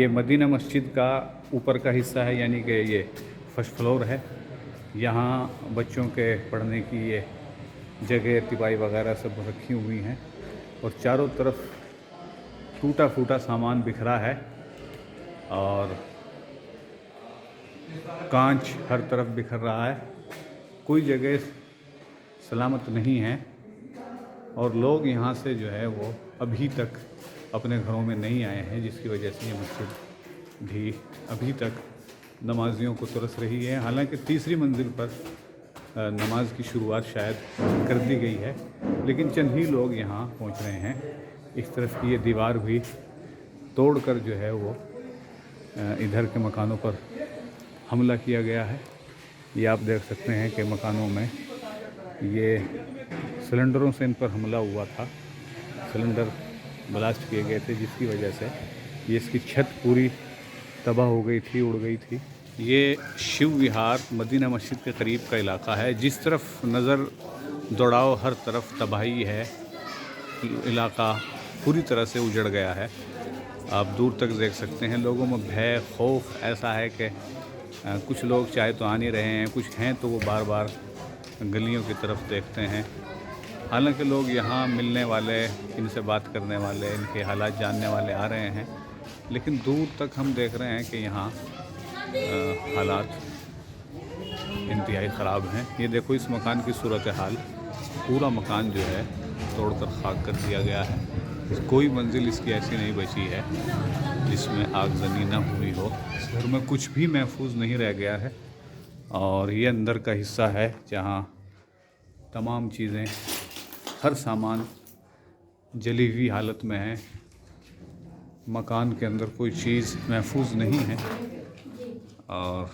ये मदीना मस्जिद का ऊपर का हिस्सा है, यानी कि ये फर्स्ट फ्लोर है। यहाँ बच्चों के पढ़ने की ये जगह तिपाई वगैरह सब रखी हुई हैं और चारों तरफ टूटा फूटा सामान बिखरा है और कांच हर तरफ बिखर रहा है। कोई जगह सलामत नहीं है और लोग यहाँ से जो है वो अभी तक अपने घरों में नहीं आए हैं, जिसकी वजह से ये मस्जिद भी अभी तक नमाजियों को तरस रही है। हालांकि तीसरी मंजिल पर नमाज की शुरुआत शायद कर दी गई है, लेकिन चंद ही लोग यहाँ पहुँच रहे हैं। इस तरफ की ये दीवार भी तोड़कर जो है वो इधर के मकानों पर हमला किया गया है। ये आप देख सकते हैं कि मकानों में ये सिलेंडरों से इन पर हमला हुआ था, सिलेंडर ब्लास्ट किए गए थे, जिसकी वजह से ये इसकी छत पूरी तबाह हो गई थी, उड़ गई थी। ये शिव विहार मदीना मस्जिद के करीब का इलाका है। जिस तरफ नज़र दौड़ाओ हर तरफ तबाही है, इलाका पूरी तरह से उजड़ गया है। आप दूर तक देख सकते हैं, लोगों में भय खौफ ऐसा है कि कुछ लोग चाहे तो आ नहीं रहे हैं, कुछ हैं तो वो बार बार गलियों की तरफ देखते हैं। हालांकि लोग यहाँ मिलने वाले, इनसे बात करने वाले, इनके हालात जानने वाले आ रहे हैं, लेकिन दूर तक हम देख रहे हैं कि यहाँ हालात इंतहाई ख़राब हैं। ये देखो इस मकान की सूरत हाल, पूरा मकान जो है तोड़कर खाक कर दिया गया है। कोई मंजिल इसकी ऐसी नहीं बची है जिसमें आगजनी न हुई हो। इस घर में कुछ भी महफूज नहीं रह गया है और ये अंदर का हिस्सा है जहाँ तमाम चीज़ें, हर सामान जली हुई हालत में है। मकान के अंदर कोई चीज़ महफूज नहीं है और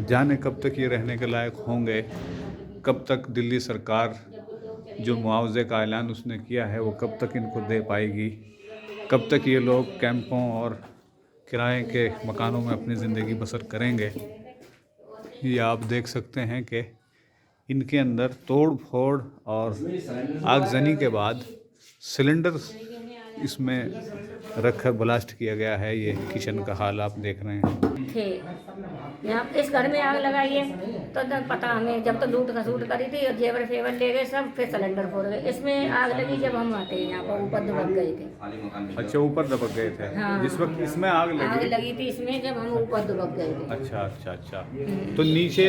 जाने कब तक ये रहने के लायक होंगे, कब तक दिल्ली सरकार जो मुआवजे का ऐलान उसने किया है वो कब तक इनको दे पाएगी, कब तक ये लोग कैंपों और किराए के मकानों में अपनी ज़िंदगी बसर करेंगे। ये आप देख सकते हैं कि इनके अंदर तोड़ फोड़ और आगजनी के बाद सिलेंडर इसमें रखकर ब्लास्ट किया गया है। ये किचन का हाल आप देख रहे हैं। थे यहाँ इस घर में आग लगाई है तो तब पता हमें, जब तो लूट खसूट करी थी और जेवर फेवर ले गए सब, फिर सिलेंडर फोड़ गए। इसमें आग लगी जब हम आते हैं यहाँ पर, ऊपर दबक गए थे। अच्छा, ऊपर दबक गए थे। हाँ, जिस वक्त इसमें आग लगी थी इसमें जब हम ऊपर दबक गए थे। अच्छा अच्छा अच्छा। तो नीचे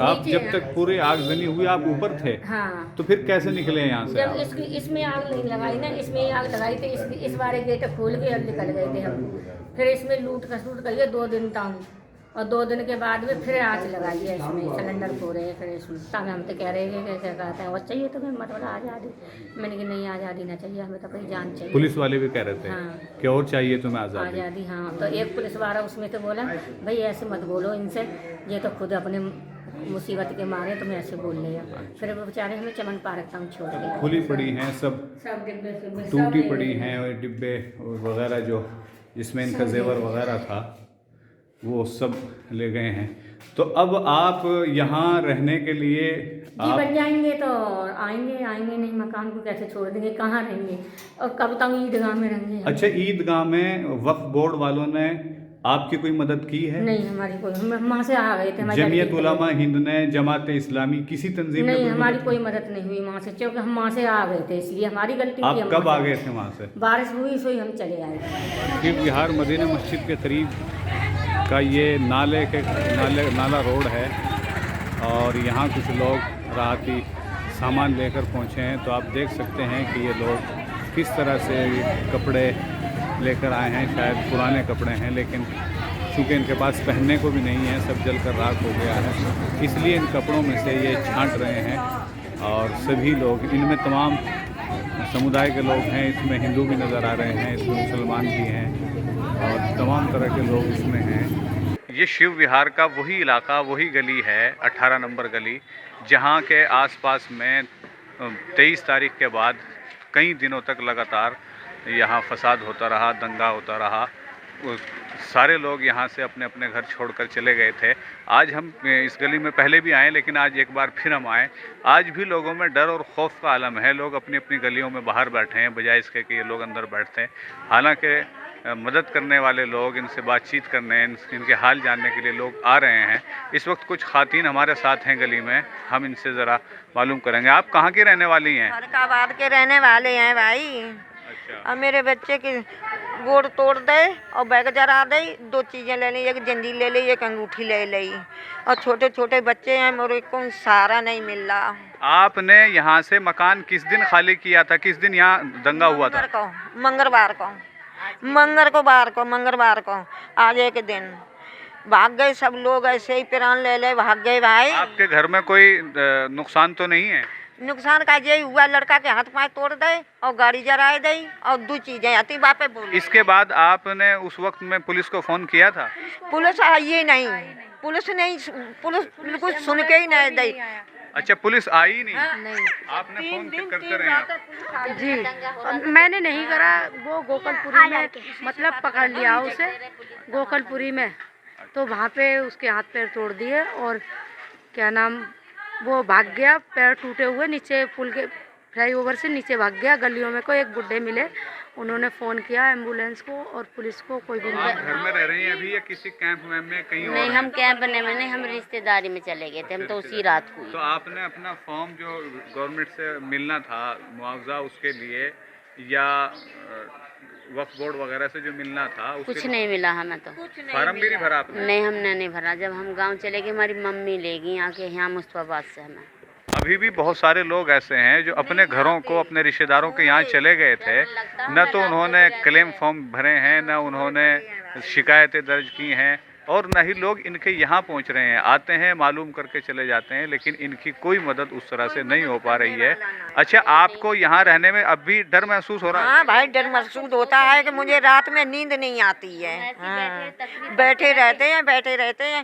आप जब तक पूरी आगजनी हुई आप ऊपर थे? हाँ। तो फिर कैसे निकले यहाँ से? जब इसमें आग नहीं लगाई ना, इसमें आग लगाई थी, इस बारे गेट खोल के और निकल गए थे हम। फिर इसमें लूट खसूट करिए 2 दिन तक, और 2 दिन के बाद में फिर आँच लगाई है इसमें, सिलेंडर फोड़े हैं। फिर इसमें तब हम तो कह रहे हैं कि कैसे कहते हैं और चाहिए तुम्हें मतलब आज़ादी। मैंने कि नहीं, आज़ादी ना चाहिए हमें, तो अपनी जान चाहिए। पुलिस वाले भी कह रहे थे हाँ, कि और चाहिए तुम्हें आज़ादी। आज़ादी। हाँ, तो एक पुलिस वाला उसमें तो बोला, भाई ऐसे मत बोलो इनसे, ये तो खुद अपने मुसीबत के मारे तुम्हें ऐसे बोल लिया। फिर वो बेचारे हमें चमन पार्क तक छोड़ गए। खुली पड़ी हैं सब डिब्बे टूटी पड़ी हैं और डिब्बे वगैरह जो जिसमें इनका जेवर वगैरह था वो सब ले गए हैं। तो अब आप यहाँ रहने के लिए जी बन जाएंगे तो आएंगे, आएंगे नहीं, मकान को कैसे छोड़ देंगे, कहाँ रहेंगे और कब तक ईदगाह में रहेंगे। अच्छा, ईदगाह में वक्फ बोर्ड वालों ने आपकी कोई मदद की है? नहीं, हमारी कोई, हम वहाँ से आ गए थे। जमीयत उलमा हिंद ने, जमात इस्लामी, किसी तंजीम ने? नहीं, हमारी कोई मदद नहीं हुई वहाँ से, क्योंकि हम वहाँ से आ गए थे, इसलिए हमारी गलती थी। आप कब आ गए थे वहाँ से? बारिश हुई सो ही हम चले आए। शिव विहार मदीना मस्जिद के करीब का ये नाला रोड है और यहाँ कुछ लोग राहती सामान लेकर पहुँचे हैं। तो आप देख सकते हैं कि ये लोग किस तरह से कपड़े लेकर आए हैं। शायद पुराने कपड़े हैं, लेकिन चूँकि इनके पास पहनने को भी नहीं है, सब जलकर राख हो गया है, इसलिए इन कपड़ों में से ये छांट रहे हैं। और सभी लोग, इनमें तमाम समुदाय के लोग हैं, इसमें हिंदू भी नज़र आ रहे हैं, इसमें मुसलमान भी हैं और तमाम तरह के लोग इसमें हैं। ये शिव विहार का वही इलाका, वही गली है, 18 नंबर गली, जहाँ के आसपास में 23 तारीख के बाद कई दिनों तक लगातार यहाँ फसाद होता रहा, दंगा होता रहा सारे लोग यहाँ से अपने अपने घर छोड़कर चले गए थे। आज हम इस गली में पहले भी आए, लेकिन आज एक बार फिर हम आए। आज भी लोगों में डर और खौफ का आलम है। लोग अपनी अपनी गलियों में बाहर बैठे हैं, बजाय इसके कि ये लोग अंदर बैठते हैं। हालांकि मदद करने वाले लोग, इनसे बातचीत करने, इनके हाल जानने के लिए लोग आ रहे हैं। इस वक्त कुछ खातीन हमारे साथ हैं गली में, हम इनसे ज़रा मालूम करेंगे। आप कहाँ की रहने वाली हैं? फरकाबाद के रहने वाले हैं भाई। अच्छा। अब मेरे बच्चे की गोड़ तोड़ दे और बैग जरा दे, 2 चीज़ें ले ली, एक जंजीर ले ली, एक अंगूठी ले ली, और छोटे छोटे बच्चे हैं, मेरे को सहारा नहीं मिल रहा। आपने यहाँ से मकान किस दिन खाली किया था? किस दिन यहाँ दंगा हुआ था? मंगलवार को आज एक दिन भाग गए सब लोग, ऐसे ही प्राण ले ले भाग गए भाई। आपके घर में कोई नुकसान तो नहीं है? नुकसान का ये हुआ, लड़का के हाथ पाँव तोड़ दे और गाड़ी जराए दे और 2 चीजें आती बापे बोले। इसके बाद आपने उस वक्त में पुलिस को फोन किया था? पुलिस आई ही नहीं, पुलिस बिल्कुल सुन के ही नहीं दी। अच्छा, पुलिस आई नहीं? नहीं, आपने फोन करते रहे हैं? जी मैंने नहीं करा, वो गोकलपुरी में मतलब पकड़ लिया उसे गोकलपुरी में, तो वहाँ पे उसके हाथ पैर तोड़ दिए और क्या नाम वो भाग गया, पैर टूटे हुए नीचे पुल के फ्लाईओवर से नीचे भाग गया। गलियों में को एक बुड्ढे मिले, उन्होंने फ़ोन किया एम्बुलेंस को और पुलिस को, कोई भी नहीं। आप घर में रह रही हैं अभी या किसी कैंप में कहीं और? नहीं, हम कैंप में नहीं, हम रिश्तेदारी में चले गए थे, हम तो उसी रात को। तो आपने अपना फॉर्म जो गवर्नमेंट से मिलना था मुआवजा, उसके लिए या वक्फ बोर्ड वगैरह से जो मिलना था उसके कुछ नहीं मिला हमें तो। फार्म भी नहीं भरा आपने? नहीं, हमने नहीं भरा। जब हम गांव चले गए, हमारी मम्मी ले गई आके यहाँ मुस्तफाबाद से हमें। अभी भी बहुत सारे लोग ऐसे हैं जो अपने घरों को, अपने रिश्तेदारों के यहाँ चले गए थे, न तो उन्होंने क्लेम फॉर्म भरे हैं, न उन्होंने शिकायतें दर्ज की हैं, और न ही लोग इनके यहाँ पहुँच रहे हैं। आते हैं, मालूम करके चले जाते हैं, लेकिन इनकी कोई मदद उस तरह से नहीं हो पा रही है। अच्छा, आपको यहाँ रहने में अब भी डर महसूस हो रहा है? हाँ भाई, डर महसूस होता है कि मुझे रात में नींद नहीं आती है। हाँ, बैठे रहते हैं,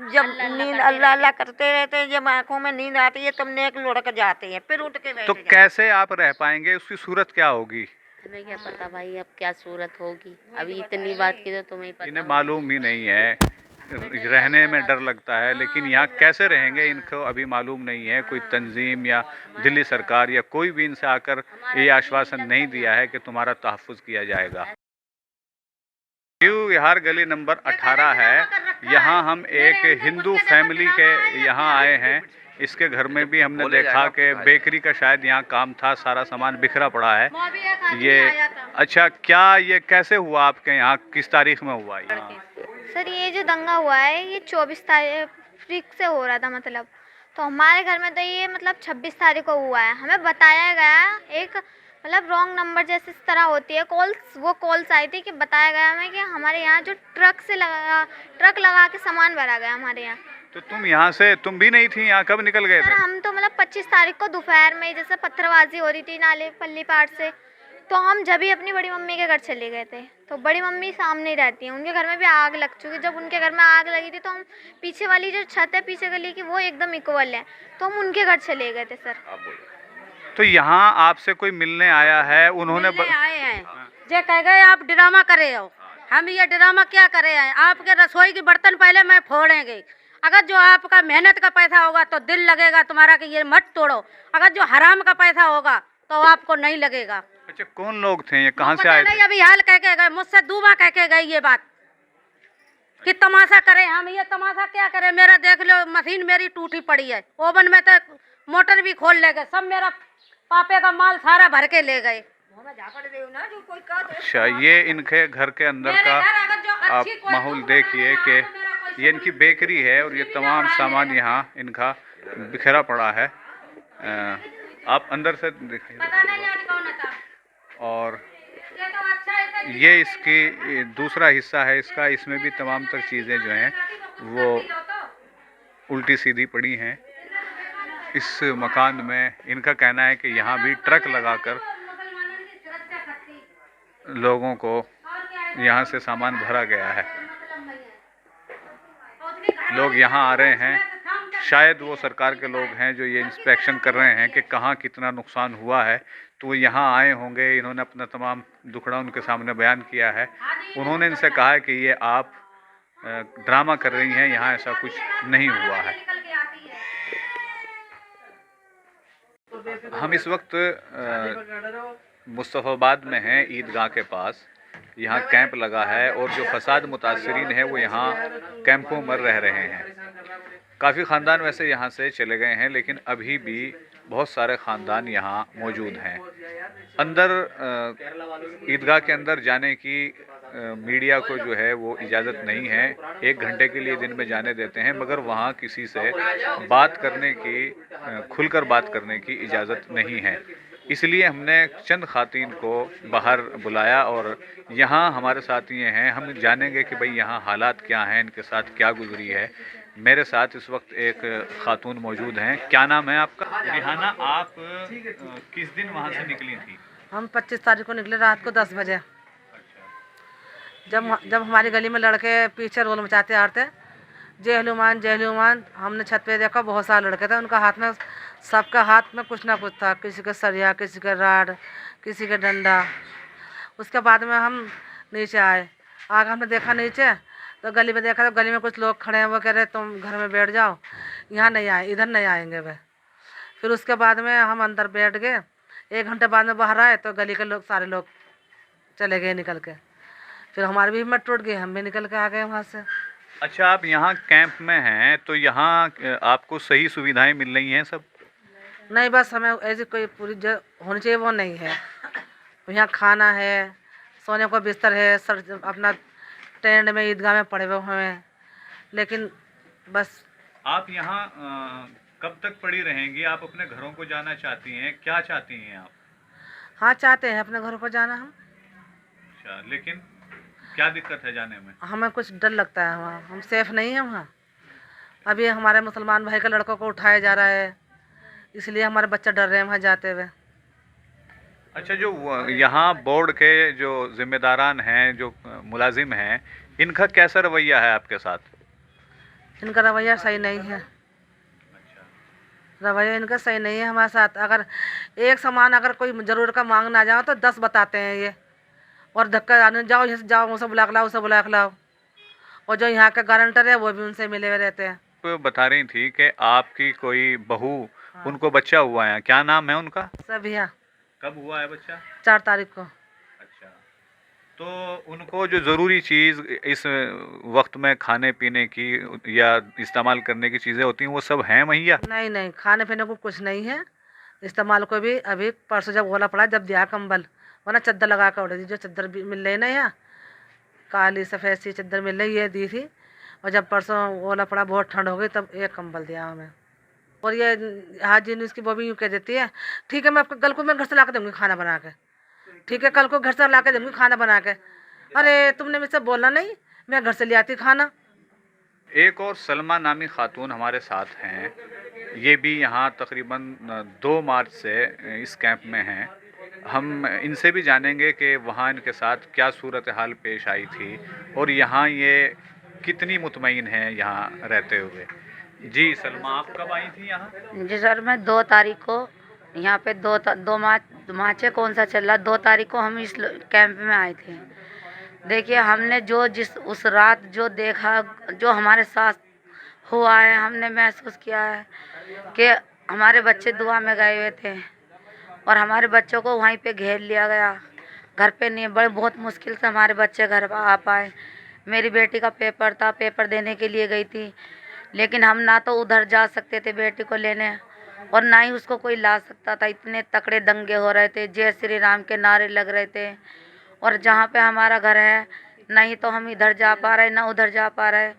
जब नींद अल्लाह अल्लाह करते रहते हैं, जब आंखों में नींद आती है तब नेक लुढ़क जाते हैं, फिर उठ के बैठ तो जाते हैं। कैसे आप रह पाएंगे? उसकी सूरत क्या होगी? हमें क्या पता भाई अब क्या सूरत होगी। अभी इतनी बात की तो तुम्हें पता। इन्हें मालूम ही नहीं है, रहने में डर लगता है, लेकिन यहाँ कैसे रहेंगे इनको अभी मालूम नहीं है। कोई तंजीम या दिल्ली सरकार या कोई भी इनसे आकर ये आश्वासन नहीं दिया है कि तुम्हारा तहफ़्फ़ुज़ किया जाएगा। न्यू विहार गली नंबर 18 है। यहाँ हम एक हिंदू फैमिली के यहाँ आए हैं। इसके घर में भी हमने देखा कि बेकरी का शायद यहाँ काम था, सारा सामान बिखरा पड़ा है। ये अच्छा, क्या ये कैसे हुआ आपके यहाँ? किस तारीख में हुआ ये? सर ये जो दंगा हुआ है ये 24 तारीख से हो रहा था, मतलब तो हमारे घर में तो ये मतलब 26 तारीख को हुआ है। हमें बताया गया एक मतलब रॉन्ग नंबर जैसे इस तरह होती है कॉल्स, वो कॉल्स आई थी कि बताया गया हमें कि हमारे यहाँ जो ट्रक लगा के सामान भरा गया हमारे यहाँ। तो तुम यहाँ से, तुम भी नहीं थी यहाँ, कब निकल गए सर थे? हम तो मतलब 25 तारीख को दोपहर में जैसे पत्थरबाजी हो रही थी नाले पल्ली पार से, तो हम जब ही अपनी बड़ी मम्मी के घर चले गए थे। तो बड़ी मम्मी सामने ही रहती हैं, उनके घर में भी आग लग चुकी। जब उनके घर में आग लगी थी तो हम पीछे वाली जो छत है पीछे गली की वो एकदम इक्वल है, तो हम उनके घर चले गए थे। सर तो यहाँ आपसे कोई मिलने आया है? उन्होंने आए हैं जो कह गए आप ड्रामा करे हो। हम ये ड्रामा क्या करे हैं? आपके रसोई के बर्तन पहले मैं फोड़ेंगे। अगर जो आपका मेहनत का पैसा होगा तो दिल लगेगा तुम्हारा कि ये मत तोड़ो, अगर जो हराम का पैसा होगा तो आपको नहीं लगेगा। अच्छा, कौन लोग थे ये? कहाँ से आए थे? अभी हाल कह के गए, मुझसे दूबा कह के गई ये बात कि तमाशा करें। हम ये तमाशा क्या करें? मेरा देख लो, मशीन मेरी टूटी पड़ी है, ओवन में तो मोटर भी खोल ले गए, सब मेरा पापे का माल सारा भर के ले गए। अच्छा, ये इनके घर के अंदर का आप माहौल देखिए कि ये इनकी बेकरी है और ये तमाम सामान यहाँ इनका बिखरा पड़ा है। आप अंदर से दिखाइए। और ये इसकी दूसरा हिस्सा है इसका, इसमें भी तमाम तर चीज़ें जो हैं वो उल्टी सीधी पड़ी हैं। इस मकान में इनका कहना है कि यहाँ भी ट्रक लगाकर लोगों को यहाँ से सामान भरा गया है। लोग यहाँ आ रहे हैं, शायद वो सरकार के लोग हैं जो ये इंस्पेक्शन कर रहे हैं कि कहाँ कितना नुकसान हुआ है, तो वो यहाँ आए होंगे, इन्होंने अपना तमाम दुखड़ा उनके सामने बयान किया है। उन्होंने इनसे कहा है कि ये आप ड्रामा कर रही हैं, यहाँ ऐसा कुछ नहीं हुआ है। हम इस वक्त मुस्तफ़ाबाद में हैं, ईदगाह के पास। यहाँ कैंप लगा है और जो फसाद मुतासरीन है वो यहाँ कैंपों में रह रहे हैं। काफ़ी ख़ानदान वैसे यहाँ से चले गए हैं, लेकिन अभी भी बहुत सारे ख़ानदान यहाँ मौजूद हैं। अंदर ईदगाह के अंदर जाने की मीडिया को जो है वो इजाज़त नहीं है। 1 घंटे के लिए दिन में जाने देते हैं, मगर वहाँ किसी से बात करने की, खुलकर बात करने की इजाज़त नहीं है। इसलिए हमने चंद ख़ातीन को बाहर बुलाया और यहाँ हमारे साथ ये हैं। हम जानेंगे कि भाई यहाँ हालात क्या हैं, इनके साथ क्या गुजरी है। मेरे साथ इस वक्त एक खातून मौजूद हैं। क्या नाम है आपका? रिहाना, आप किस दिन वहाँ से निकली थी? हम 25 तारीख को निकले रात को 10 बजे। जब हमारी गली में लड़के पीछे रोल मचाते आ रहे थे, जय हनुमान जय हनुमान, हमने छत पे देखा बहुत सारे लड़के थे, उनका हाथ में, सबका हाथ में कुछ ना कुछ था, किसी का सरिया, किसी का राड, किसी का डंडा। उसके बाद में हम नीचे आए, आगे हमने देखा नीचे तो गली में देखा, तो गली में कुछ लोग खड़े हैं, वो कह रहे तुम घर में बैठ जाओ, यहाँ नहीं आए, इधर नहीं आएंगे वे। फिर उसके बाद में हम अंदर बैठ गए। 1 घंटे बाद में बाहर आए तो गली के लोग, सारे लोग चले गए निकल के। फिर हमारी भी हिम्मत टूट गई, हम भी निकल के आ गए वहाँ से। अच्छा, आप यहाँ कैंप में हैं तो यहाँ आपको सही सुविधाएं मिल रही हैं सब? नहीं, बस हमें ऐसी कोई पूरी जो होनी चाहिए वो नहीं है। यहाँ खाना है, सोने को बिस्तर है, सर अपना टेंट में ईदगाह में पड़े हुए हैं, लेकिन बस। आप यहाँ कब तक पड़ी रहेंगी? आप अपने घरों को जाना चाहती हैं? क्या चाहती हैं आप? हाँ, चाहते हैं अपने घरों को जाना हम। अच्छा, लेकिन क्या दिक्कत है जाने में? हमें कुछ डर लगता है वहाँ, हम सेफ नहीं हैं वहाँ। अभी हमारे मुसलमान भाई के लड़कों को उठाया जा रहा है, इसलिए हमारे बच्चे डर रहे हैं वहाँ जाते हुए। अच्छा, जो यहाँ बोर्ड के जो जिम्मेदारान हैं, जो मुलाजिम हैं, इनका कैसा रवैया है आपके साथ? इनका रवैया सही नहीं है। रवैया इनका सही नहीं है हमारे साथ। अगर एक सामान अगर कोई ज़रूर का मांगना जाओ तो 10 बताते हैं ये, और धक्का आने जाओ, यहाँ से जाओ, उसे बुला के लाओ, उसे बुला के लाओ। और जो यहाँ के गारंटर है वो भी उनसे मिले हुए रहते हैं। तो बता रही थी कि आपकी कोई बहू, उनको बच्चा हुआ है, क्या नाम है उनका? सबिया। कब हुआ है बच्चा? 4 तारीख को। अच्छा, तो उनको जो ज़रूरी चीज़ इस वक्त में खाने पीने की या इस्तेमाल करने की चीज़ें होती हैं वो सब हैं मुहैया? नहीं नहीं, खाने पीने को कुछ नहीं है। इस्तेमाल को भी अभी परसों जब ओला पड़ा, जब दिया कंबल, वरना चद्दर लगा कर उड़ दी। जो चद्दर भी मिल रही ना यहाँ, काली सफ़ेद सी चद्दर मिल रही है, दी थी। और जब परसों ओला पड़ा, बहुत ठंड हो गई, तब एक कंबल दिया हमें। और ये हाजी न्यूज़ की वो भी यूँ कह देती है, ठीक है मैं आपको कल को मैं घर से ला के दूँगी खाना बना के, ठीक है कल को घर से ला के दूँगी खाना बना के। अरे तुमने मुझसे बोलना नहीं, मैं घर से ले आती खाना। एक और सलमा नामी खातून हमारे साथ हैं। ये भी यहाँ तकरीबन 2 मार्च से इस कैंप में हैं। हम इनसे भी जानेंगे कि वहाँ इनके साथ क्या सूरत हाल पेश आई थी और यहाँ ये कितनी मुतमईन हैं यहाँ रहते हुए। जी सलमा, आप कब आई थी यहाँ? जी सर, मैं 2 तारीख को यहाँ पे 2 मार्च कौन सा चल रहा, 2 तारीख को हम इस कैंप में आए थे। देखिए, हमने उस रात जो देखा, जो हमारे साथ हुआ है, हमने महसूस किया है कि हमारे बच्चे दुआ में गए हुए थे और हमारे बच्चों को वहीं पे घेर लिया गया। घर पे नहीं, बहुत मुश्किल से हमारे बच्चे घर आ पाए। मेरी बेटी का पेपर था, पेपर देने के लिए गई थी, लेकिन हम ना तो उधर जा सकते थे बेटी को लेने और ना ही उसको कोई ला सकता था। इतने तकड़े दंगे हो रहे थे, जय श्री राम के नारे लग रहे थे। और जहाँ पे हमारा घर है, नहीं तो हम इधर जा पा रहे, ना उधर जा पा रहे।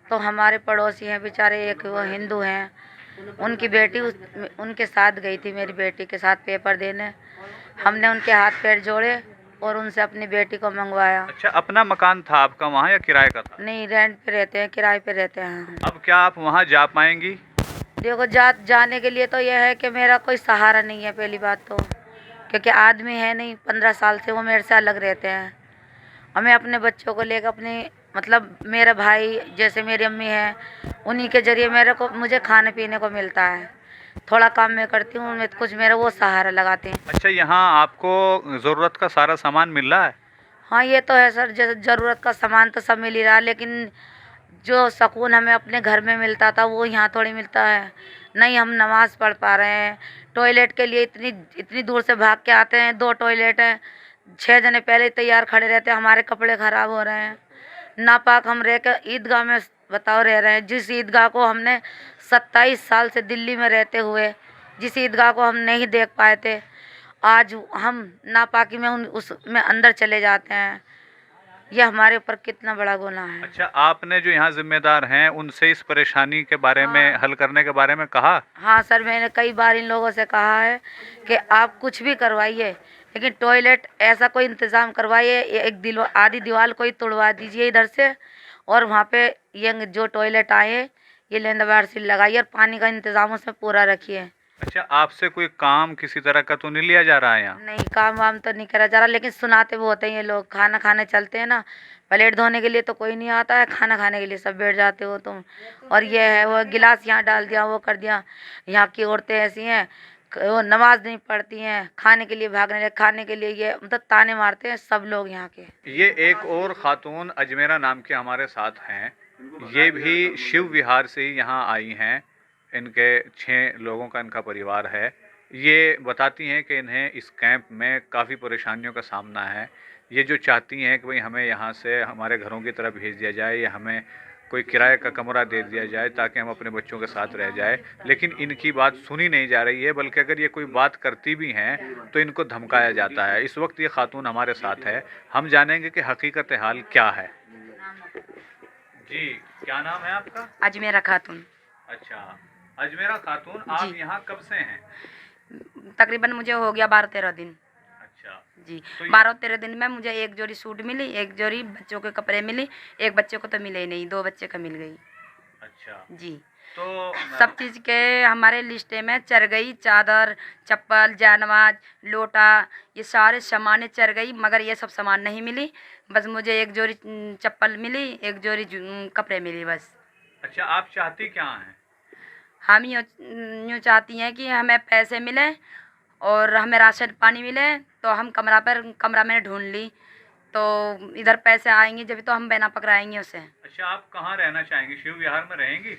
तो हमारे पड़ोसी हैं बेचारे, एक वो हिंदू हैं, उनकी बेटी उनके साथ गई थी, मेरी बेटी के साथ पेपर देने। हमने उनके हाथ पैर जोड़े और उनसे अपनी बेटी को मंगवाया। अच्छा, अपना मकान था आपका वहाँ या किराए का था? नहीं, रेंट पे रहते हैं, किराए पे रहते हैं। अब क्या आप वहाँ जा पाएंगी? देखो, जाने के लिए तो यह है कि मेरा कोई सहारा नहीं है पहली बात तो, क्योंकि आदमी है नहीं। 15 साल से वो मेरे से अलग रहते हैं। हमें अपने बच्चों को लेकर अपने, मतलब मेरा भाई जैसे मेरी अम्मी है, उन्हीं के ज़रिए मुझे खाने पीने को मिलता है। थोड़ा काम मैं करती हूँ, मैं कुछ मेरा वो सहारा लगाते हैं। अच्छा, यहाँ आपको ज़रूरत का सारा सामान मिल रहा है? हाँ ये तो है सर, जैसे ज़रूरत का सामान तो सब मिल ही रहा है, लेकिन जो सुकून हमें अपने घर में मिलता था वो यहाँ थोड़ी मिलता है। नहीं हम नमाज़ पढ़ पा रहे हैं, टॉयलेट के लिए इतनी इतनी दूर से भाग के आते हैं, 2 टॉयलेट हैं, 6 जने पहले ही तैयार खड़े रहते हैं, हमारे कपड़े ख़राब हो रहे हैं। नापाक हम रह कर ईदगाह में बताओ रह रहे हैं, जिस ईदगाह को हमने 27 साल से दिल्ली में रहते हुए जिस ईदगाह को हम नहीं देख पाए थे, आज हम नापाकी में उसमें अंदर चले जाते हैं। ये हमारे ऊपर कितना बड़ा गुनाह है। अच्छा, आपने जो यहाँ जिम्मेदार हैं उनसे इस परेशानी के बारे में, हल करने के बारे में कहा? हाँ सर, मैंने कई बार इन लोगों से कहा है कि आप कुछ भी करवाइए, लेकिन टॉयलेट ऐसा कोई इंतज़ाम करवाइए, एक आधी दीवार कोई तोड़वा दीजिए इधर से, और वहाँ पे ये जो टॉयलेट आए ये लेंदवार से लगाइए, और पानी का इंतज़ाम उसमें पूरा रखिए। अच्छा, आपसे कोई काम किसी तरह का तो नहीं लिया जा रहा है यहाँ? नहीं, काम वाम तो नहीं करा जा रहा, लेकिन सुनाते बहुत हैं ये लोग। खाना खाने चलते हैं ना, प्लेट धोने के लिए तो कोई नहीं आता है, खाना खाने के लिए सब बैठ जाते हो तुम, और ये है वो गिलास यहाँ डाल दिया, वो कर दिया। यहाँ की औरतें ऐसी हैं, वो नमाज नहीं पढ़ती हैं, खाने के लिए भागने लगे, खाने के लिए ये मतलब ताने मारते हैं सब लोग यहाँ के। ये एक और खातून अजमेरा नाम के हमारे साथ हैं, ये भी शिव विहार से ही यहाँ आई हैं। इनके 6 लोगों का इनका परिवार है। ये बताती हैं कि इन्हें इस कैंप में काफ़ी परेशानियों का सामना है। ये जो चाहती हैं कि भाई हमें यहाँ से हमारे घरों की तरफ भेज दिया जाए, या हमें कोई किराए का कमरा दे दिया जाए ताकि हम अपने बच्चों के साथ रह जाए, लेकिन इनकी बात सुनी नहीं जा रही है, बल्कि अगर ये कोई बात करती भी हैं तो इनको धमकाया जाता है। इस वक्त ये खातून हमारे साथ है, हम जानेंगे कि हकीकत हाल क्या है। जी, क्या नाम है आपका? अजमेरा खातून। अच्छा, अजमेरा खातून, आप यहाँ कब से हैं? तकरीबन मुझे हो गया 12-13 दिन। अच्छा जी, तो 12-13 दिन में मुझे एक जोड़ी सूट मिली, एक जोड़ी बच्चों के कपड़े मिली, एक बच्चे को तो मिले ही नहीं, 2 बच्चे का मिल गई। अच्छा, जी, तो सब चीज़ के हमारे लिस्टे में चढ़ गई, चादर, चप्पल, जानमाज, लोटा, ये सारे सामानें चढ़ गई, मगर ये सब सामान नहीं मिली। बस मुझे एक जोड़ी चप्पल मिली, एक जोड़ी कपड़े मिली बस। अच्छा, आप चाहती क्या हैं? हम यूँ चाहती हैं कि हमें पैसे मिले और हमें राशन पानी मिले, तो हम कमरा मैंने ढूंढ ली, तो इधर पैसे आएंगे जब तो हम बहना पकड़ाएंगे उसे। अच्छा, आप कहाँ रहना चाहेंगी? शिव विहार में रहेंगी?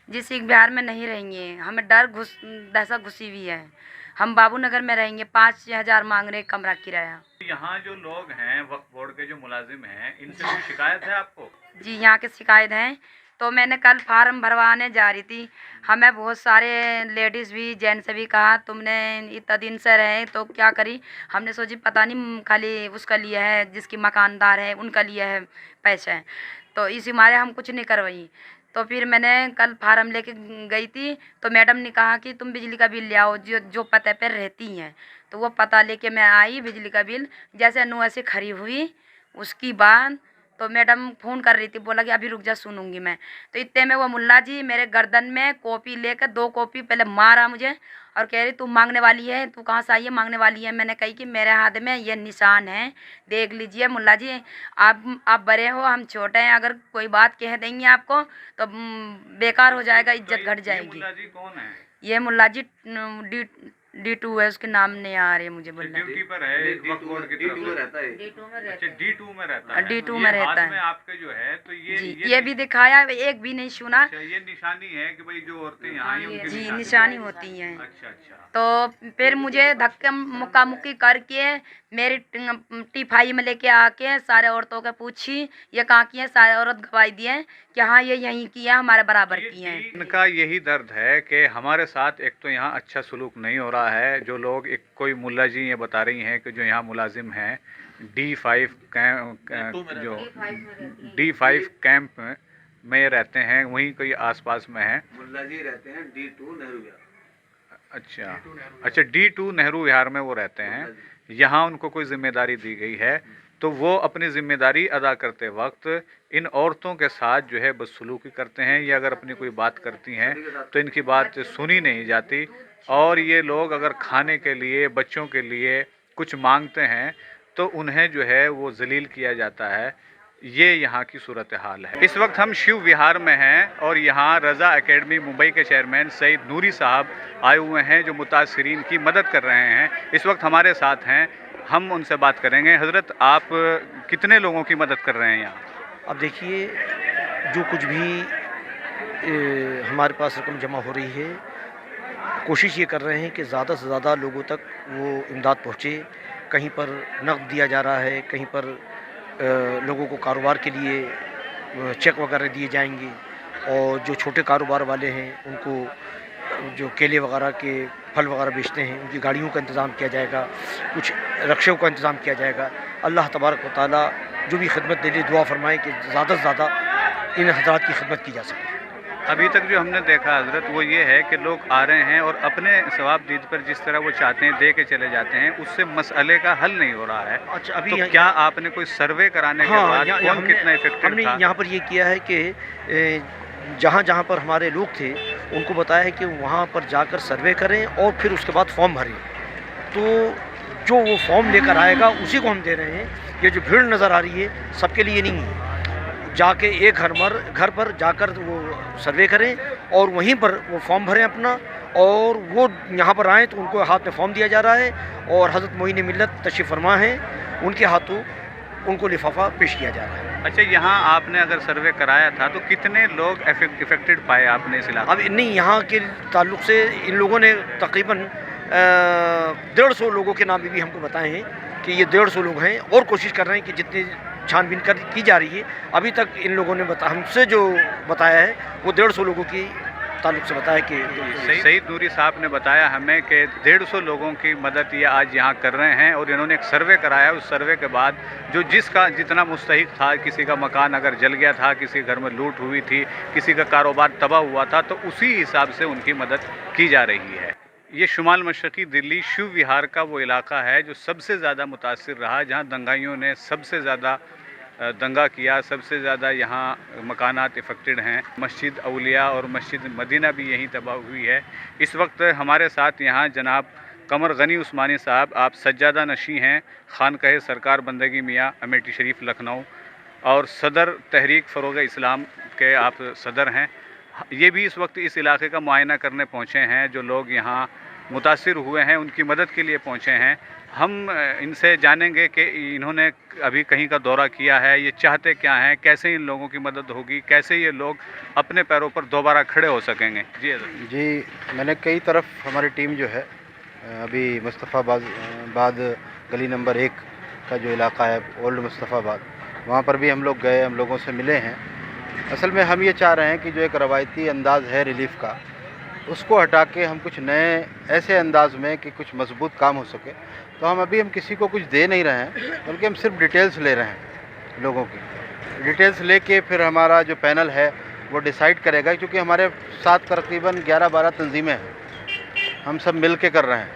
जी, सिख बिहार में नहीं रहेंगे, हमें दहशत घुसी हुई है। हम बाबू नगर में रहेंगे, 5,000 मांग रहे कमरा किराया। यहाँ जो लोग हैं, वक्फ बोर्ड के जो मुलाजिम हैं, इनसे कोई शिकायत है आपको? जी, यहाँ के शिकायत हैं, तो मैंने कल फार्म भरवाने जा रही थी, हमें बहुत सारे लेडीज़ भी जेंट्स भी कहा तुमने इतना दिन से रहे तो क्या करी। हमने सोची पता नहीं खाली उसका लिया है, जिसकी मकानदार है उनका लिया है पैसे, तो इसी मारे हम कुछ नहीं करवाई। तो फिर मैंने कल फार्म लेके गई थी, तो मैडम ने कहा कि तुम बिजली का बिल ले आओ जो पते पर रहती हैं, तो वो पता लेके मैं आई, बिजली का बिल जैसे नु ऐसे खड़ी हुई। उसकी बाद तो मैडम फ़ोन कर रही थी, बोला कि अभी रुक जा सुनूंगी मैं। तो इतने में वो मुल्ला जी मेरे गर्दन में कॉपी लेकर 2 कॉपी पहले मारा मुझे, और कह रही तू मांगने वाली है, तू कहाँ से आई है मांगने वाली है। मैंने कही कि मेरे हाथ में ये निशान है, देख लीजिए मुल्ला जी, आप बड़े हो, हम छोटे हैं, अगर कोई बात कह देंगे आपको तो बेकार हो जाएगा, इज्जत घट जाएगी। मुल्ला जी कौन है? ये मुल्ला जी D2 है, उसके नाम नहीं आ रहे मुझे बोलना। ड्यूटी पर है वक्फ बोर्ड की तरफ से? रहता है। अच्छा, D2 में रहता है। D2 ये में रहता हाथ है। में आपके जो है, तो ये भी दिखाया, एक भी नहीं सुना। अच्छा, ये निशानी है कि भाई जो औरतें यहाँ आई उनकी जी, निशानी होती हैं। अच्छा अच्छा, तो फिर मुझे धक्के मुक्का मुक्की करके मेरी टिफाई में लेके आके सारे औरतों के पूछी ये कहाँ की है, सारे औरत गवाही दिए कि हाँ ये यहीं की है, हमारे बराबर की हैं। इनका यही दर्द है कि हमारे साथ एक तो यहाँ अच्छा सलूक नहीं हो रहा है। जो लोग, एक कोई मुल्ला जी ये बता रही हैं कि जो यहाँ मुलाजिम हैं D5 कैंप में रहते हैं, वहीं कोई आसपास में है। मुल्ला जी रहते हैं D2 नेहरू विहार। अच्छा, D2 नेहरू विहार में वो रहते हैं। यहाँ उनको कोई जिम्मेदारी दी गई है, तो वो अपनी जिम्मेदारी अदा करते वक्त इन औरतों के साथ जो है बदसलूकी करते हैं, या अगर अपनी कोई बात करती हैं तो इनकी बात सुनी नहीं जाती। और ये लोग अगर खाने के लिए, बच्चों के लिए कुछ मांगते हैं तो उन्हें जो है वो जलील किया जाता है। ये यहाँ की सूरत हाल है। इस वक्त हम शिव विहार में हैं और यहाँ रज़ा एकेडमी मुंबई के चेयरमैन सईद नूरी साहब आए हुए हैं जो मुतासिरीन की मदद कर रहे हैं। इस वक्त हमारे साथ हैं, हम उनसे बात करेंगे। हज़रत, आप कितने लोगों की मदद कर रहे हैं यहाँ? अब देखिए, जो कुछ भी हमारे पास रकम जमा हो रही है, कोशिश ये कर रहे हैं कि ज़्यादा से ज़्यादा लोगों तक वो इमदाद पहुँचे। कहीं पर नक़द दिया जा रहा है, कहीं पर लोगों को कारोबार के लिए चेक वगैरह दिए जाएंगे, और जो छोटे कारोबार वाले हैं उनको जो केले वगैरह के फल वगैरह बेचते हैं उनकी गाड़ियों का इंतज़ाम किया जाएगा, कुछ रक्षकों का इंतज़ाम किया जाएगा। अल्लाह तबारक व तआला जो भी खिदमत दे ले, दुआ फरमाए कि ज़्यादा से ज़्यादा इन हज़रात की खिदमत की जा सके। अभी तक जो हमने देखा हज़रत, वो ये है कि लोग आ रहे हैं और अपने सवाब दीद पर जिस तरह वो चाहते हैं दे के चले जाते हैं, उससे मसले का हल नहीं हो रहा है। अच्छा, अभी तो क्या आपने कोई सर्वे कराने के बाद कौन कितना इफेक्टिव हमने था? यहाँ पर ये किया है कि जहाँ जहाँ पर हमारे लोग थे उनको बताया है कि वहाँ पर जाकर सर्वे करें और फिर उसके बाद फॉर्म भरें। तो जो वो फॉर्म लेकर आएगा उसी को हम दे रहे हैं। ये जो भीड़ नज़र आ रही है सबके लिए नहीं है। जाके एक घर पर जाकर वो सर्वे करें और वहीं पर वो फॉर्म भरें अपना, और वो यहाँ पर आएँ तो उनको हाथ में फॉर्म दिया जा रहा है और हज़रत मोइन मिल्लत तशरीफ़ फरमा हैं, उनके हाथों उनको लिफाफा पेश किया जा रहा है। अच्छा, यहाँ आपने अगर सर्वे कराया था तो कितने लोग इफेक्टेड पाए आपने इस इलाके? अब नहीं, यहाँ के ताल्लुक़ से इन लोगों ने तकरीबन 150 लोगों के नाम भी हमको बताए हैं कि ये 150 लोग हैं, और कोशिश कर रहे हैं कि जितनी छानबीन की जा रही है अभी तक इन लोगों ने हमसे जो बताया है वो 150 लोगों की ताल्लुक़ से बताया कि सईद नूरी साहब ने बताया हमें कि 150 लोगों की मदद ये आज यहाँ कर रहे हैं, और इन्होंने एक सर्वे कराया। उस सर्वे के बाद जो जिसका जितना मुस्तहिक था, किसी का मकान अगर जल गया था, किसी घर में लूट हुई थी, किसी का कारोबार तबाह हुआ था, तो उसी हिसाब से उनकी मदद की जा रही है। ये शुमाल मशरक़ी दिल्ली शिव विहार का वो इलाका है जो सबसे ज़्यादा मुतासिर रहा, जहाँ दंगाइयों ने सबसे ज़्यादा दंगा किया, सबसे ज़्यादा यहाँ मकानात इफ़ेक्टेड हैं। मस्जिद औलिया और मस्जिद मदीना भी यहीं तबाह हुई है। इस वक्त हमारे साथ यहाँ जनाब कमर गनी उस्मानी साहब, आप सज्जादा नशी हैं, खानकाह सरकार बंदगी मियाँ, अमेठी शरीफ, लखनऊ, और सदर तहरीक फ़रोग़ इस्लाम के आप सदर हैं। ये भी इस वक्त इस इलाके का मुआयना करने पहुँचे हैं। जो लोग यहाँ मुतासिर हुए हैं उनकी मदद के लिए पहुँचे हैं। हम इनसे जानेंगे कि इन्होंने अभी कहीं का दौरा किया है, ये चाहते क्या हैं, कैसे इन लोगों की मदद होगी, कैसे ये लोग अपने पैरों पर दोबारा खड़े हो सकेंगे। जी, मैंने कई तरफ हमारी टीम जो है, अभी मुस्तफ़ाबाद गली नंबर 1 का जो इलाका है ओल्ड मुस्तफ़ाबाद, वहाँ पर भी हम लोग गए, हम लोगों से मिले हैं। असल में हम ये चाह रहे हैं कि जो एक रवायती अंदाज़ है रिलीफ़ का, उसको हटा के हम कुछ नए ऐसे अंदाज़ में कि कुछ मजबूत काम हो सके। तो हम किसी को कुछ दे नहीं रहे हैं, बल्कि हम सिर्फ डिटेल्स ले रहे हैं। लोगों की डिटेल्स लेके फिर हमारा जो पैनल है वो डिसाइड करेगा, क्योंकि हमारे साथ तकरीबन 11-12 तंजीमें हैं, हम सब मिल के कर रहे हैं,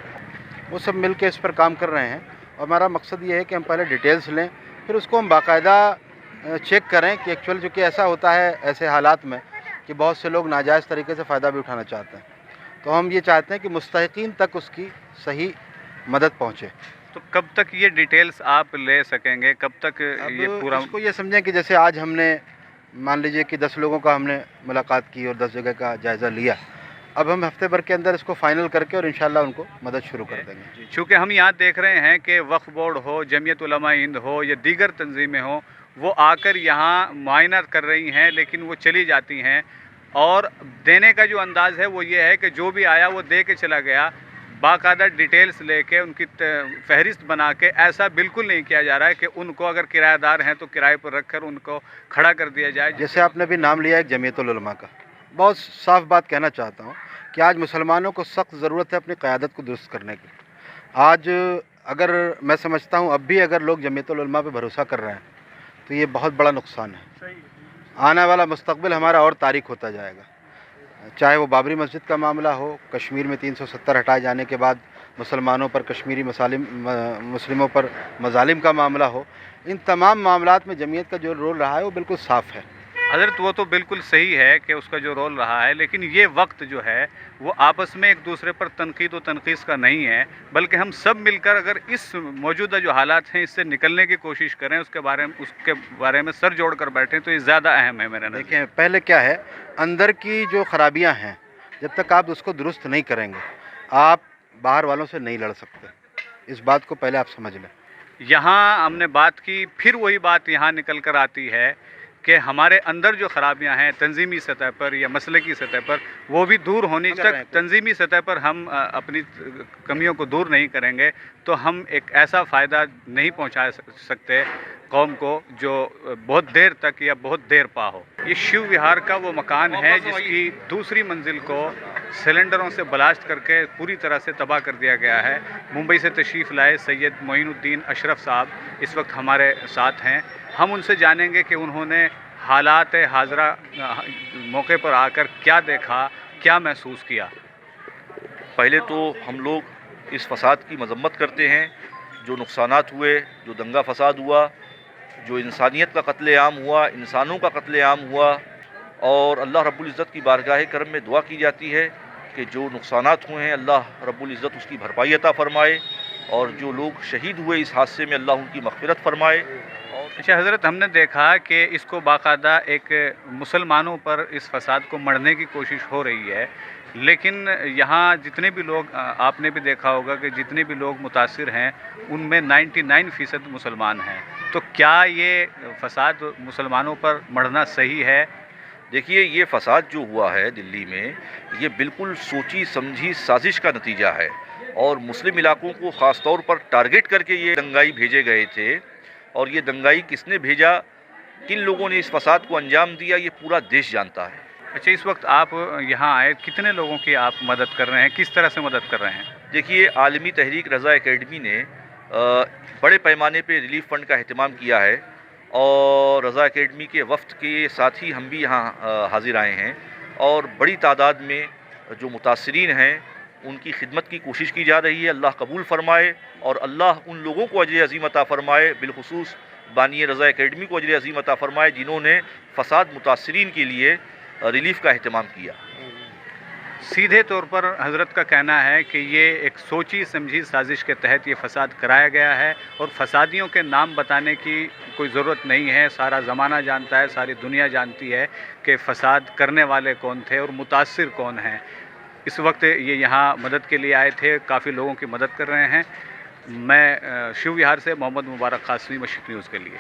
वो सब मिल के इस पर काम कर रहे हैं। और हमारा मकसद ये है कि हम पहले डिटेल्स लें, फिर उसको हम बाकायदा चेक करें कि एक्चुअल, चूँकि ऐसा होता है ऐसे हालात में कि बहुत से लोग नाजायज़ तरीके से फ़ायदा भी उठाना चाहते हैं। तो हम ये चाहते हैं कि मुस्तहिकीन तक उसकी सही मदद पहुँचे। तो कब तक ये डिटेल्स आप ले सकेंगे, कब तक ये पूरा? उसको ये समझें कि जैसे आज हमने मान लीजिए कि 10 लोगों का हमने मुलाकात की और 10 जगह का जायज़ा लिया, अब हम हफ्ते भर के अंदर इसको फाइनल करके और इंशाल्लाह उनको मदद शुरू कर देंगे। चूँकि हम यहाँ देख रहे हैं कि वक्फ बोर्ड हो, जमीयत उलमा हिंद हो या दीगर तंजीमें हो, वो आकर यहाँ मुआयना कर रही हैं, लेकिन वो चली जाती हैं, और देने का जो अंदाज़ है वो ये है कि जो भी आया वो दे के चला गया। बाकायदा डिटेल्स लेके उनकी फहरिस्त बना के ऐसा बिल्कुल नहीं किया जा रहा है कि उनको अगर किराएदार हैं तो किराए पर रख कर उनको खड़ा कर दिया जाए। जैसे आपने भी नाम लिया है जमीयत उलमा का, बहुत साफ़ बात कहना चाहता हूँ कि आज मुसलमानों को सख्त ज़रूरत है अपनी क़यादत को दुरुस्त करने की। आज अगर मैं समझता हूँ अब भी अगर लोग जमीयत उलमा पे भरोसा कर रहे हैं तो ये बहुत बड़ा नुकसान है। आने वाला मुस्तकबिल हमारा और तारीख होता जाएगा, चाहे वो बाबरी मस्जिद का मामला हो, कश्मीर में 370 हटाए जाने के बाद मुसलमानों पर कश्मीरी मुस्लिमों पर मजालिम का मामला हो, इन तमाम मामलात में जमीयत का जो रोल रहा है वो बिल्कुल साफ़ है। हज़रत वो तो बिल्कुल सही है कि उसका जो रोल रहा है, लेकिन ये वक्त जो है वो आपस में एक दूसरे पर तनकीद व तनकीस का नहीं है, बल्कि हम सब मिलकर अगर इस मौजूदा जो हालात हैं इससे निकलने की कोशिश करें, उसके बारे में सर जोड़ कर बैठें, तो ये ज़्यादा अहम है मेरे नज़र। देखिए पहले क्या है, अंदर की जो खराबियां हैं जब तक आप उसको दुरुस्त नहीं करेंगे आप बाहर वालों से नहीं लड़ सकते। इस बात को पहले आप समझ लें। यहाँ हमने बात की, फिर वही बात यहाँ निकल कर आती है कि हमारे अंदर जो खराबियां हैं तंजीमी सतह पर या मसलकी सतह पर, वो भी दूर होनी तक तंजीमी सतह पर हम अपनी कमियों को दूर नहीं करेंगे तो हम एक ऐसा फ़ायदा नहीं पहुंचा सकते कौम को जो बहुत देर तक या बहुत देर पा हो। ये शिव विहार का वो मकान है जिसकी दूसरी मंजिल को सिलेंडरों से ब्लास्ट करके पूरी तरह से तबाह कर दिया गया है। मुंबई से तशरीफ़ लाए सैयद मोइनुद्दीन अशरफ साहब इस वक्त हमारे साथ हैं। हम उनसे जानेंगे कि उन्होंने हालात हाजरा मौके पर आकर क्या देखा, क्या महसूस किया। पहले तो हम लोग इस फसाद की मजम्मत करते हैं, जो नुकसानात हुए, जो दंगा फसाद हुआ, जो इंसानियत का कत्लेआम हुआ, इंसानों का कत्लेआम हुआ, और अल्लाह रब्बुल इज़्ज़त की बारगाह करम में दुआ की जाती है कि जो नुकसानात हुए हैं अल्लाह रब्बुल इज़्ज़त उसकी भरपाई अता फ़रमाए, और जो लोग शहीद हुए इस हादसे में अल्लाह उनकी मग़फ़िरत फ़रमाए। अच्छा हज़रत, हमने देखा कि इसको बाकायदा एक मुसलमानों पर इस फसाद को मढ़ने की कोशिश हो रही है, लेकिन यहाँ जितने भी लोग, आपने भी देखा होगा कि जितने भी लोग मुतासिर हैं उनमें 99% मुसलमान हैं, तो क्या ये फसाद मुसलमानों पर मढ़ना सही है? देखिए, ये फसाद जो हुआ है दिल्ली में, ये बिल्कुल सोची समझी साजिश का नतीजा है, और मुस्लिम इलाकों को ख़ास तौर पर टारगेट करके ये दंगाई भेजे गए थे, और ये दंगाई किसने भेजा, किन लोगों ने इस फसाद को अंजाम दिया, ये पूरा देश जानता है। अच्छा, इस वक्त आप यहाँ आए, कितने लोगों की आप मदद कर रहे हैं, किस तरह से मदद कर रहे हैं? देखिए, आलमी तहरीक रज़ा एकेडमी ने बड़े पैमाने पे रिलीफ फ़ंड का अहतमाम किया है, और रज़ा एकेडमी के वफ़द के साथ ही हम भी यहाँ हाज़िर आए हैं, और बड़ी तादाद में जो मुतासिरीन हैं उनकी खिदमत की कोशिश की जा रही है। अल्लाह कबूल फ़रमाए, और अल्लाह उन लोगों को अजर अज़ीम अता फ़रमाए, बिलखुसूस बानी रज़ा एकेडमी को अजर अज़ीम अता फ़रमाए जिन्होंने फ़साद मुतासिरीन के लिए रिलीफ़ का अहतमाम किया। सीधे तौर पर हज़रत का कहना है कि ये एक सोची समझी साजिश के तहत ये फसाद कराया गया है, और फसादियों के नाम बताने की कोई ज़रूरत नहीं है। सारा ज़माना जानता है, सारी दुनिया जानती है कि फ़साद करने वाले कौन थे और मुतासिर कौन हैं। इस वक्त ये यहाँ मदद के लिए आए थे, काफ़ी लोगों की मदद कर रहे हैं। मैं शिव विहार से मोहम्मद मुबारक कासमी, मशरिक़ न्यूज़ के लिए।